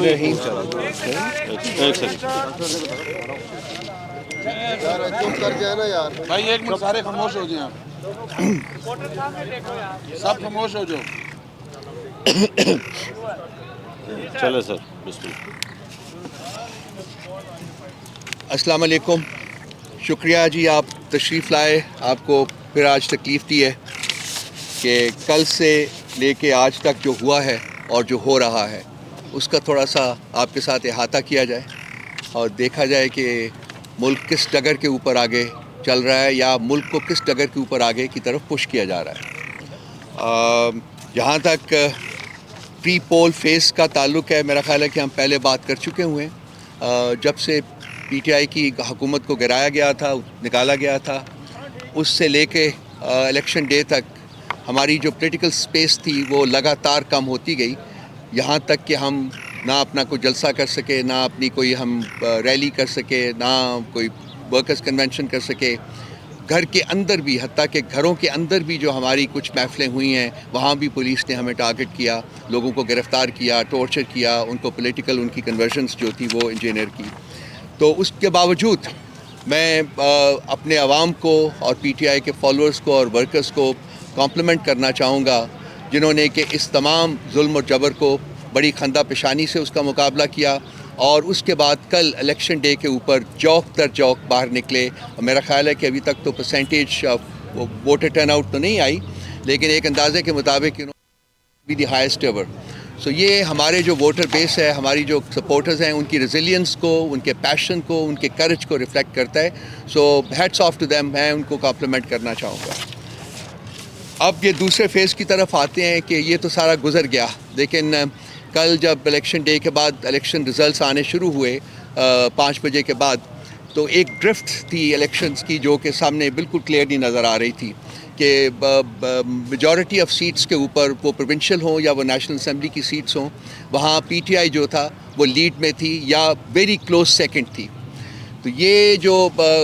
رحیم ایک سیکنڈ چپ کر جائے نا یار. بھائی ایک منٹ سارے خاموش ہو جائیں سب خاموش ہو جاؤ. چلے سر بسم اللہ. السلام علیکم. شکریہ جی آپ تشریف لائے. آپ کو پھر آج تکلیف دی ہے کہ کل سے لے کے آج تک جو ہوا ہے اور جو ہو رہا ہے اس کا تھوڑا سا آپ کے ساتھ احاطہ کیا جائے اور دیکھا جائے کہ ملک کس ڈگر کے اوپر آگے چل رہا ہے یا ملک کو کس ڈگر کے اوپر آگے کی طرف پش کیا جا رہا ہے. جہاں تک پری پول فیس کا تعلق ہے میرا خیال ہے کہ ہم پہلے بات کر چکے ہوئے ہیں. جب سے پی ٹی آئی کی حکومت کو گرایا گیا تھا نکالا گیا تھا اس سے لے کے الیکشن ڈے تک ہماری جو پولیٹیکل سپیس تھی وہ لگاتار کم ہوتی گئی یہاں تک کہ ہم نہ اپنا کوئی جلسہ کر سکے نہ اپنی کوئی ہم ریلی کر سکے نہ کوئی ورکرز کنونشن کر سکے. گھر کے اندر بھی حتیٰ کہ گھروں کے اندر بھی جو ہماری کچھ محفلیں ہوئی ہیں وہاں بھی پولیس نے ہمیں ٹارگٹ کیا, لوگوں کو گرفتار کیا, ٹارچر کیا, ان کو پولیٹیکل ان کی کنورژنس جو تھی وہ انجینئر کی. تو اس کے باوجود میں اپنے عوام کو اور پی ٹی آئی کے فالوورز کو اور ورکرز کو کمپلیمنٹ کرنا چاہوں گا جنہوں نے کہ اس تمام ظلم و جبر کو بڑی خندہ پیشانی سے اس کا مقابلہ کیا اور اس کے بعد کل الیکشن ڈے کے اوپر چوک در چوک باہر نکلے. میرا خیال ہے کہ ابھی تک تو پرسنٹیج ووٹر ٹرن آؤٹ تو نہیں آئی لیکن ایک اندازے کے مطابق بی دی ہائیسٹ ایور. سو یہ ہمارے جو ووٹر بیس ہے ہماری جو سپورٹرز ہیں ان کی ریزیلینس کو ان کے پیشن کو ان کے کرج کو ریفلیکٹ کرتا ہے. سو ہیٹس آف ٹو دیم. میں ان کو کمپلیمنٹ کرنا چاہوں گا. اب یہ دوسرے فیز کی طرف آتے ہیں کہ یہ تو سارا گزر گیا لیکن کل جب الیکشن ڈے کے بعد الیکشن ریزلٹس آنے شروع ہوئے 5 بجے کے بعد تو ایک ڈرفٹ تھی الیکشنز کی جو کہ سامنے بالکل کلیئر نہیں نظر آ رہی تھی کہ میجورٹی آف سیٹس کے اوپر وہ پروونشل ہوں یا وہ نیشنل اسمبلی کی سیٹس ہوں وہاں پی ٹی آئی جو تھا وہ لیڈ میں تھی یا ویری کلوز سیکنڈ تھی. تو یہ جو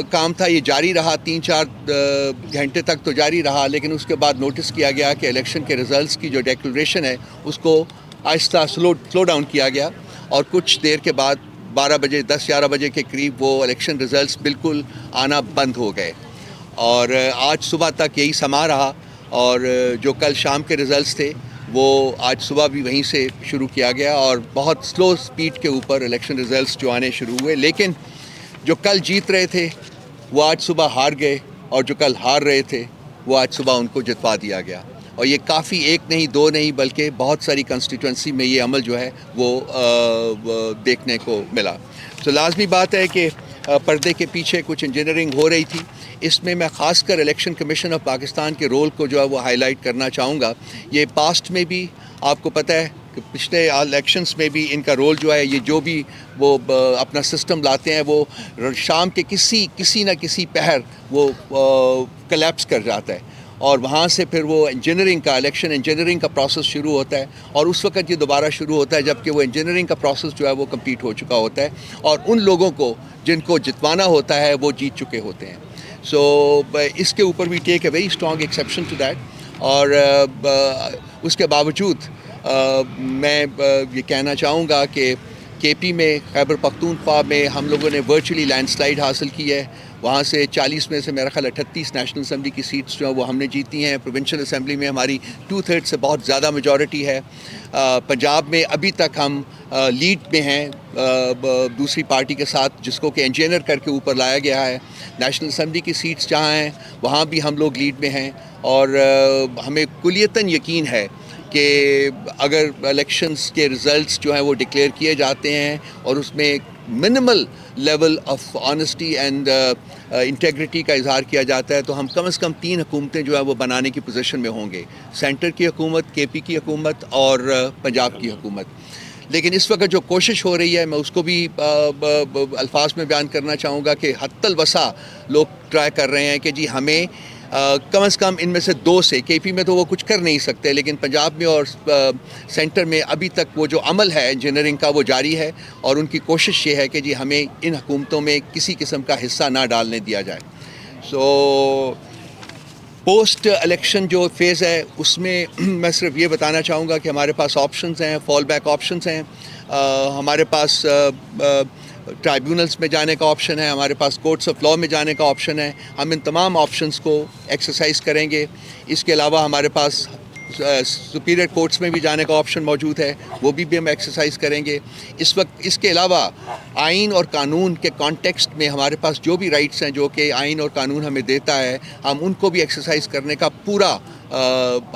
کام تھا یہ جاری رہا 3-4 گھنٹے تک تو جاری رہا لیکن اس کے بعد نوٹس کیا گیا کہ الیکشن کے ریزلٹس کی جو ڈیکلریشن ہے اس کو آہستہ سلو ڈاؤن کیا گیا اور کچھ دیر کے بعد 12 بجے 10-11 بجے کے قریب وہ الیکشن ریزلٹس بالکل آنا بند ہو گئے اور آج صبح تک یہی سما رہا اور جو کل شام کے ریزلٹس تھے وہ آج صبح بھی وہیں سے شروع کیا گیا اور بہت سلو سپیڈ کے اوپر الیکشن ریزلٹس جو آنے شروع ہوئے. لیکن جو کل جیت رہے تھے وہ آج صبح ہار گئے اور جو کل ہار رہے تھے وہ آج صبح ان کو جتوا دیا گیا اور یہ کافی ایک نہیں دو نہیں بلکہ بہت ساری کنسٹیٹوئنسی میں یہ عمل جو ہے وہ دیکھنے کو ملا. تو لازمی بات ہے کہ پردے کے پیچھے کچھ انجینئرنگ ہو رہی تھی. اس میں خاص کر الیکشن کمیشن آف پاکستان کے رول کو جو ہے وہ ہائی لائٹ کرنا چاہوں گا. یہ پاسٹ میں بھی آپ کو پتہ ہے کہ پچھلے الیکشنز میں بھی ان کا رول جو ہے یہ جو بھی وہ اپنا سسٹم لاتے ہیں وہ شام کے کسی نہ کسی پہر وہ کلیپس کر جاتا ہے اور وہاں سے پھر وہ انجینئرنگ کا الیکشن انجینئرنگ کا پروسیس شروع ہوتا ہے اور اس وقت یہ دوبارہ شروع ہوتا ہے جب کہ وہ انجینئرنگ کا پروسیس جو ہے وہ کمپلیٹ ہو چکا ہوتا ہے اور ان لوگوں کو جن کو جتوانا ہوتا ہے وہ جیت چکے ہوتے ہیں. سو اس کے اوپر we take a very strong exception to that اور اس کے باوجود میں یہ کہنا چاہوں گا کہ کے پی میں خیبر پختونخوا میں ہم لوگوں نے ورچولی لینڈ سلائڈ حاصل کی ہے. وہاں سے 40 میں سے میرا خیال 38 نیشنل اسمبلی کی سیٹس جو ہیں وہ ہم نے جیتی ہیں. پروونشل اسمبلی میں ہماری 2/3 سے بہت زیادہ میجورٹی ہے. پنجاب میں ابھی تک ہم لیڈ میں ہیں دوسری پارٹی کے ساتھ جس کو کہ انجینئر کر کے اوپر لایا گیا ہے. نیشنل اسمبلی کی سیٹس جہاں ہیں وہاں بھی ہم لوگ لیڈ میں ہیں اور ہمیں کلیتاً یقین ہے کہ اگر الیکشنز کے ریزلٹس جو ہیں وہ ڈکلیئر کیے جاتے ہیں اور اس میں minimal level of honesty and integrity کا اظہار کیا جاتا ہے تو ہم کم از کم 3 حکومتیں جو ہیں وہ بنانے کی پوزیشن میں ہوں گے. سینٹر کی حکومت, کے پی کی حکومت اور پنجاب کی حکومت. لیکن اس وقت جو کوشش ہو رہی ہے میں اس کو بھی الفاظ میں بیان کرنا چاہوں گا کہ حتی الوسع لوگ ٹرائی کر رہے ہیں کہ جی ہمیں کم از کم ان میں سے 2 سے کے پی میں تو وہ کچھ کر نہیں سکتے لیکن پنجاب میں اور سینٹر میں ابھی تک وہ جو عمل ہے انجینئرنگ کا وہ جاری ہے اور ان کی کوشش یہ ہے کہ جی ہمیں ان حکومتوں میں کسی قسم کا حصہ نہ ڈالنے دیا جائے. سو پوسٹ الیکشن جو فیز ہے اس میں میں صرف یہ بتانا چاہوں گا کہ ہمارے پاس آپشنز ہیں, فال بیک آپشنز ہیں. ہمارے پاس ٹرائیبیونلز میں جانے کا آپشن ہے, ہمارے پاس کورٹس آف لا میں جانے کا آپشن ہے. ہم ان تمام آپشنس کو ایکسرسائز کریں گے. اس کے علاوہ ہمارے پاس سپیریئر کورٹس میں بھی جانے کا آپشن موجود ہے, وہ بھی ہم ایکسرسائز کریں گے. اس وقت اس کے علاوہ آئین اور قانون کے کانٹیکسٹ میں ہمارے پاس جو بھی رائٹس ہیں جو کہ آئین اور قانون ہمیں دیتا ہے, ہم ان کو بھی ایکسرسائز کرنے کا پورا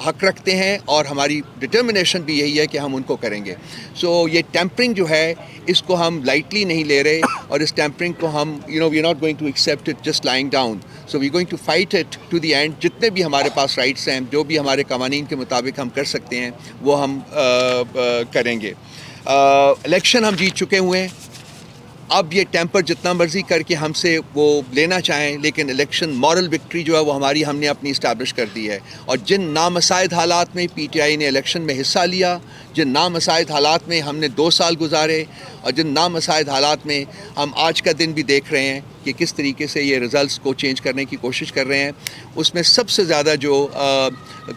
حق رکھتے ہیں, اور ہماری ڈٹرمنیشن بھی یہی ہے کہ ہم ان کو کریں گے. سو یہ ٹیمپرنگ جو ہے اس کو ہم لائٹلی نہیں لے رہے, اور اس ٹیمپرنگ کو ہم we are not going to accept it just lying down. So we going to fight it to the end. جتنے بھی ہمارے پاس رائٹس ہیں, جو بھی ہمارے قوانین کے مطابق ہم کر سکتے ہیں, وہ ہم کریں گے. الیکشن ہم جیت چکے ہوئے ہیں. اب یہ ٹیمپر جتنا مرضی کر کے ہم سے وہ لینا چاہیں, لیکن الیکشن مورل وکٹری جو ہے وہ ہم نے اپنی اسٹیبلش کر دی ہے. اور جن نامساعد حالات میں پی ٹی آئی نے الیکشن میں حصہ لیا, جن نامساعد حالات میں ہم نے 2 سال گزارے, اور جن نامساعد حالات میں ہم آج کا دن بھی دیکھ رہے ہیں کہ کس طریقے سے یہ رزلٹس کو چینج کرنے کی کوشش کر رہے ہیں, اس میں سب سے زیادہ جو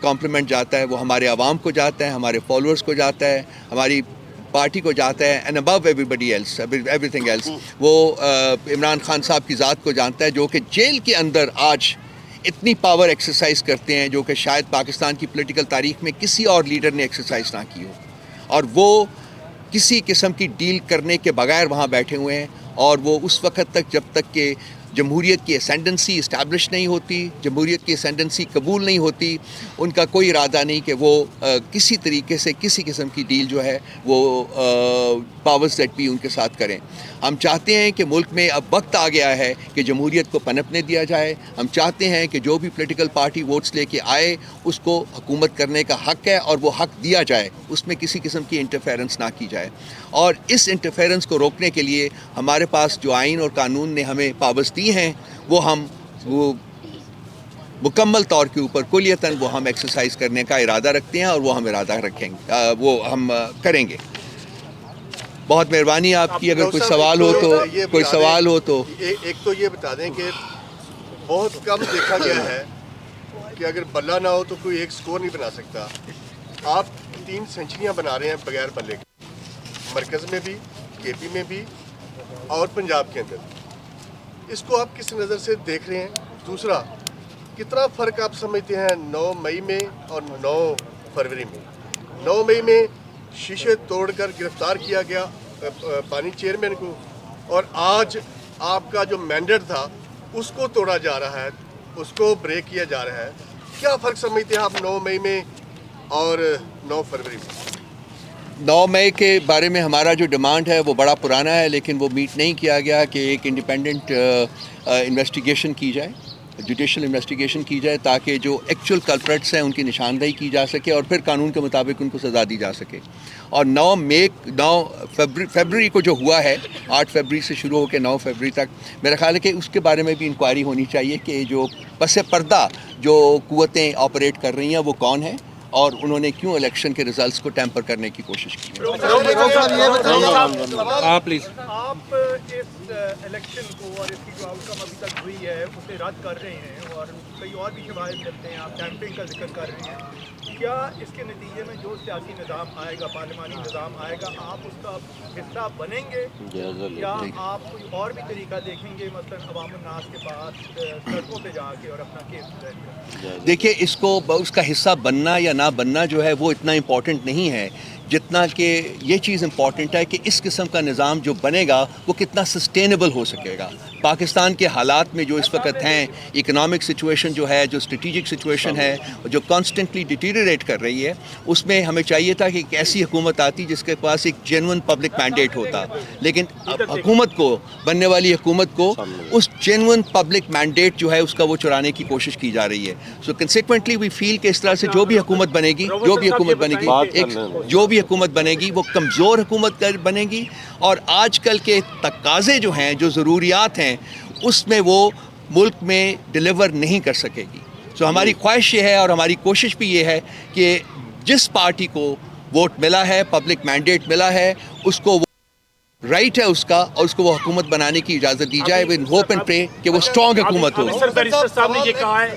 کمپلیمنٹ جاتا ہے وہ ہمارے عوام کو جاتا ہے, ہمارے فالوورز کو جاتا ہے, ہماری پارٹی کو جاتا ہے, and above everybody else, everything else. وہ عمران خان صاحب کی ذات کو جانتا ہے, جو کہ جیل کے اندر آج اتنی پاور ایکسرسائز کرتے ہیں جو کہ شاید پاکستان کی پولیٹیکل تاریخ میں کسی اور لیڈر نے ایکسرسائز نہ کی ہو, اور وہ کسی قسم کی ڈیل کرنے کے بغیر وہاں بیٹھے ہوئے ہیں. اور وہ اس وقت تک جب تک کہ جمہوریت کی اسینڈنسی اسٹیبلش نہیں ہوتی, جمہوریت کی اسینڈنسی قبول نہیں ہوتی, ان کا کوئی ارادہ نہیں کہ وہ کسی طریقے سے کسی قسم کی ڈیل جو ہے وہ پاورز دیٹ بھی ان کے ساتھ کریں. ہم چاہتے ہیں کہ ملک میں اب وقت آ گیا ہے کہ جمہوریت کو پنپنے دیا جائے. ہم چاہتے ہیں کہ جو بھی پولیٹیکل پارٹی ووٹس لے کے آئے اس کو حکومت کرنے کا حق ہے, اور وہ حق دیا جائے, اس میں کسی قسم کی انٹرفیرنس نہ کی جائے. اور اس انٹرفیرنس کو روکنے کے لیے ہمارے پاس جو آئین اور قانون نے ہمیں پاورز دی ہیں وہ مکمل طور کے اوپر کلیتاً وہ ہم ایکسرسائز کرنے کا ارادہ رکھتے ہیں, اور وہ ہم ارادہ رکھیں گے, وہ ہم کریں گے. بہت مہربانی آپ کی. اگر کوئی سوال ہو تو ایک تو یہ بتا دیں کہ بہت کم دیکھا گیا ہے کہ اگر بلہ نہ ہو تو کوئی ایک سکور نہیں بنا سکتا. آپ 3 سینچریاں بنا رہے ہیں بغیر بلے کے, مرکز میں بھی, کے پی میں بھی, اور پنجاب کے اندر. اس کو آپ کس نظر سے دیکھ رہے ہیں؟ دوسرا, کتنا فرق آپ سمجھتے ہیں 9 مئی میں اور 9 فروری میں؟ 9 مئی میں شیشے توڑ کر گرفتار کیا گیا پانی چیئرمین کو, اور آج آپ کا جو مینڈیٹ تھا اس کو توڑا جا رہا ہے, اس کو بریک کیا جا رہا ہے. کیا فرق سمجھتے ہیں آپ 9 مئی میں اور 9 فروری میں؟ 9 مئی کے بارے میں ہمارا جو ڈیمانڈ ہے وہ بڑا پرانا ہے, لیکن وہ میٹ نہیں کیا گیا کہ ایک انڈیپینڈنٹ انویسٹیگیشن کی جائے, جوڈیشل انویسٹیگیشن کی جائے, تاکہ جو ایکچوئل کلپریٹس ہیں ان کی نشاندہی کی جا سکے, اور پھر قانون کے مطابق ان کو سزا دی جا سکے. اور 9 فیبروری کو جو ہوا ہے, 8 فیبروری سے شروع ہو کے 9 فیبروری تک, میرا خیال ہے کہ اس کے بارے میں بھی انکوائری ہونی چاہیے کہ جو پس پردہ جو قوتیں آپریٹ کر رہی ہیں وہ کون ہیں, اور انہوں نے کیوں الیکشن کے ریزلٹس کو ٹیمپر کرنے کی کوشش کی. پلیز آپ اس الیکشن کو اور اس کی جو آؤٹ کم ابھی تک ہوئی ہے اسے رد کر رہے ہیں, اور کئی اور بھی شواہد ملتے ہیں, آپ ٹیمپرنگ کا ذکر کر رہے ہیں. کیا اس کے نتیجے میں جو سیاسی نظام آئے گا, پارلیمانی نظام آئے گا, آپ اس کا حصہ بنیں گے, یا آپ کوئی اور بھی طریقہ دیکھیں گے, مثلاً عوام الناس کے پاس سڑکوں پہ جا کے اور اپنا کیس؟ دیکھیے, اس کا حصہ بننا یا نہ بننا جو ہے وہ اتنا امپورٹنٹ نہیں ہے جتنا کہ یہ چیز امپورٹنٹ ہے کہ اس قسم کا نظام جو بنے گا وہ کتنا سسٹینیبل ہو سکے گا. پاکستان کے حالات میں جو اس وقت ہیں, اکنامک سچویشن جو ہے, جو اسٹریٹجک سچویشن ہے, جو کانسٹنٹلی ڈیٹیریٹ کر رہی ہے, اس میں ہمیں چاہیے تھا کہ ایک ایسی حکومت آتی جس کے پاس ایک جینون پبلک مینڈیٹ ہوتا. لیکن حکومت کو, بننے والی حکومت کو اس جینون پبلک مینڈیٹ جو ہے اس کا وہ چرانے کی کوشش کی جا رہی ہے. سو کنسیکوینٹلی وی فیل کہ اس طرح سے جو بھی حکومت بنے گی حکومت بنے گی وہ کمزور حکومت بنے گی, اور آج کل کے تقاضے جو ہیں, جو ضروریات ہیں, اس میں وہ ملک میں ڈیلیور نہیں کر سکے گی. سو ہماری خواہش یہ ہے اور ہماری کوشش بھی یہ ہے کہ جس پارٹی کو ووٹ ملا ہے, پبلک مینڈیٹ ملا ہے, اس کو رائٹ ہے اس کا, اور اس کو وہ حکومت بنانے کی اجازت دی جائے, ود ہوپ اینڈ پرے کہ وہ اسٹرانگ حکومت ہو. سر بیرسٹر صاحب نے یہ کہا ہے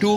2,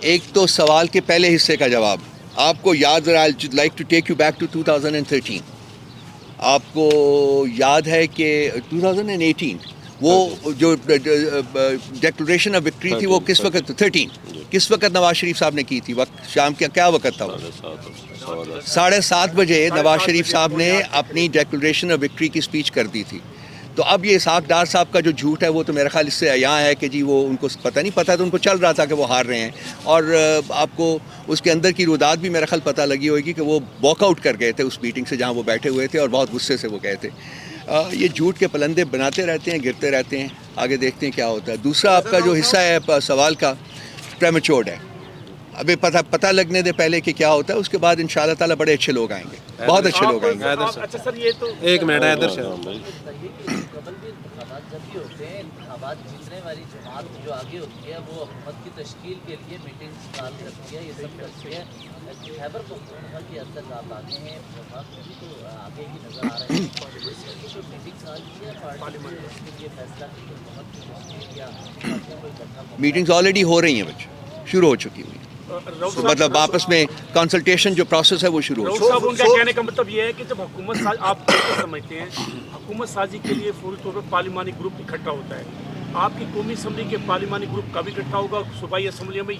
ایک تو سوال کے پہلے حصے کا جواب آپ کو یاد ہے. I'd like to take you back to 2013. آپ کو یاد ہے کہ 2018 وہ جو ڈیکلریشن آف وکٹری تھی وہ کس وقت 13 کس وقت نواز شریف صاحب نے کی تھی؟ وقت شام کا کیا وقت تھا وہ؟ 7:30 بجے نواز شریف صاحب نے اپنی ڈیکلریشن آف وکٹری کی اسپیچ کر دی تھی. تو اب یہ اسحاق ڈار صاحب کا جو جھوٹ ہے وہ تو میرا خیال اس سے یہاں ہے کہ جی وہ ان کو پتہ نہیں پتہ تو ان کو چل رہا تھا کہ وہ ہار رہے ہیں. اور آپ کو اس کے اندر کی روداد بھی میرا خیال پتہ لگی ہوگی کہ وہ واک آؤٹ کر گئے تھے اس میٹنگ سے جہاں وہ بیٹھے ہوئے تھے اور بہت غصے سے وہ گئے تھے. یہ جھوٹ کے پلندے بناتے رہتے ہیں، گرتے رہتے ہیں، آگے دیکھتے ہیں کیا ہوتا ہے. دوسرا آپ کا جو حصہ ہے سوال کا پریمیچورڈ ہے. ابھی پتہ لگنے دے پہلے کہ کیا ہوتا ہے، اس کے بعد انشاءاللہ تعالی بڑے اچھے لوگ آئیں گے، بہت اچھے لوگ آئیں گے. اچھا سر یہ تو ایک منٹ ادھر سے قبل بھی انتخابات جب بھی ہوتے ہیں، انتخابات جیتنے والی جماعت جو آگے ہوتی ہے وہ حکومت کی تشکیل کے لیے میٹنگز کال کرتی ہے، یہ سب کرتی ہے. خیبر پختونخوا کے اندر آپ آتے ہیں تو آگے ہی نظر آ رہے ہیں. کوئی میٹنگ کال کی ہے پارلیمنٹ کے لیے فیصلہ کی حکومت کی تشکیل یا میٹنگز آلریڈی ہو رہی ہیں بچے، شروع ہو چکی ہوئی ہیں. مطلب آپس میں کنسلٹیشن جو پروسیس ہے وہ شروع ہو راؤ چکا ہے. صاحب ان کا کہنے کا مطلب یہ ہے کہ جب حکومت ساز آپ کیسے سمجھتے ہیں حکومت سازی کے لیے فوری طور پر پارلیمانی گروپ اکٹھا ہوتا ہے. آپ کی قومی اسمبلی کے پارلیمانی گروپ کب اکٹھا ہوگا صوبائی اسمبلیوں میں؟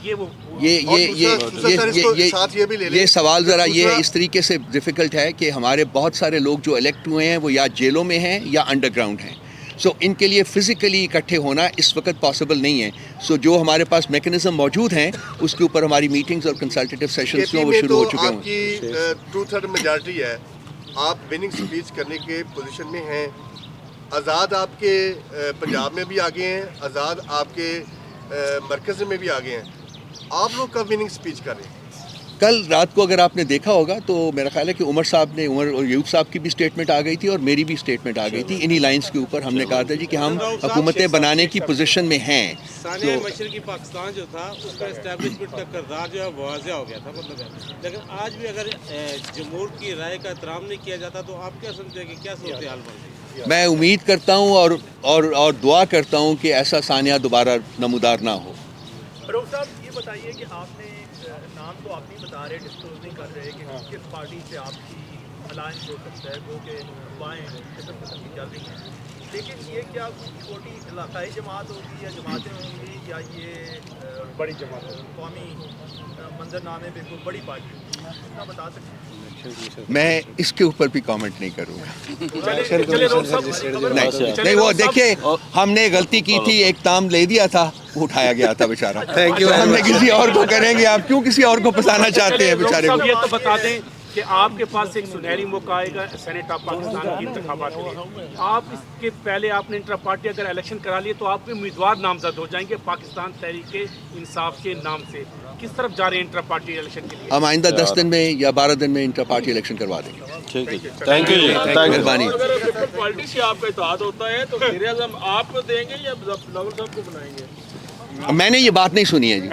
یہ سوال ذرا یہ اس طریقے سے ڈیفیکلٹ ہے کہ ہمارے بہت سارے لوگ جو الیکٹ ہوئے ہیں وہ یا جیلوں میں ہیں یا انڈر گراؤنڈ ہیں. سو ان کے لیے فزیکلی اکٹھے ہونا اس وقت پاسبل نہیں ہے. سو جو ہمارے پاس میکنزم موجود ہیں اس کے اوپر ہماری میٹنگز اور کنسلٹیٹیو سیشنز جو وہ شروع ہو چکے ہیں. آپ کی 2/3 میجارٹی ہے، آپ وننگ اسپیچ کرنے کے پوزیشن میں ہیں. آزاد آپ کے پنجاب میں بھی آگے ہیں، آزاد آپ کے مرکز میں بھی آگے ہیں. آپ لوگ کب وننگ اسپیچ کر رہے ہیں؟ کل رات کو اگر آپ نے دیکھا ہوگا تو میرا خیال ہے کہ عمر اور یوب صاحب کی بھی اسٹیٹمنٹ آ گئی تھی اور میری بھی اسٹیٹمنٹ آ گئی تھی. انہی لائنز کے اوپر ہم نے کہا تھا جی کہ ہم حکومتیں بنانے کی پوزیشن میں ہیں. ثانیہ مشرقی پاکستان جو تھا اس کا اسٹیبلشمنٹ کا کردار جو ہے واضح ہو گیا تھا مطلب ہے. لیکن آج بھی اگر جمہور کی رائے کا احترام نہیں کیا جاتا تو آپ کیا سمجھتے ہیں کہ کیا صورتحال بن رہی ہے؟ میں امید کرتا ہوں اور دعا کرتا ہوں کہ ایسا ثانیہ دوبارہ نمودار نہ ہو. رؤوف صاحب یہ بتائیے کہ آپ نے نام تو آپ نہیں بتا رہے، ڈسکلوز نہیں کر رہے کہ کس پارٹی سے آپ کی الائنس ہو سکتا ہے، وہ کہ بائیں قسم قسم کی چل رہی ہیں. لیکن یہ کیا چھوٹی علاقائی جماعت ہوگی یا جماعتیں ہوں گی یا یہ بڑی جماعت ہوگی؟ قومی منظرنامے پہ کوئی بڑی پارٹی ہوگی؟ اتنا بتا سکتے ہیں؟ میں اس کے اوپر بھی کامنٹ نہیں کروں گا. نہیں وہ دیکھیے ہم نے غلطی کی تھی، ایک تام لے دیا تھا، اٹھایا گیا تھا بیچارہ. ہم نے کسی اور کو کریں گے، آپ کیوں کسی اور کو پھنسانا چاہتے ہیں بیچارے کو؟ یہ تو بتا دیں کہ آپ کے پاس ایک سنہری موقع آئے گا سینٹ آف پاکستان کی انتخابات کے لیے. آپ اس کے پہلے آپ نے انٹرا پارٹی اگر الیکشن کرا لیے تو آپ کے امیدوار نامزد ہو جائیں گے پاکستان تحریک انصاف کے نام سے. کس طرف جا رہے ہیں انٹرا پارٹی الیکشن کے لیے؟ ہم آئندہ 10 دن میں یا 12 دن میں انٹرا پارٹی الیکشن کروا دیں گے. ٹھیک ہے، تھینک یو جی، مہربانی. پارٹی سے آپ کا اتحاد ہوتا ہے تو وزیر اعظم آپ کو دیں گے یا بلاول صاحب کو بنائیں گے؟ میں نے یہ بات نہیں سنی ہے جی.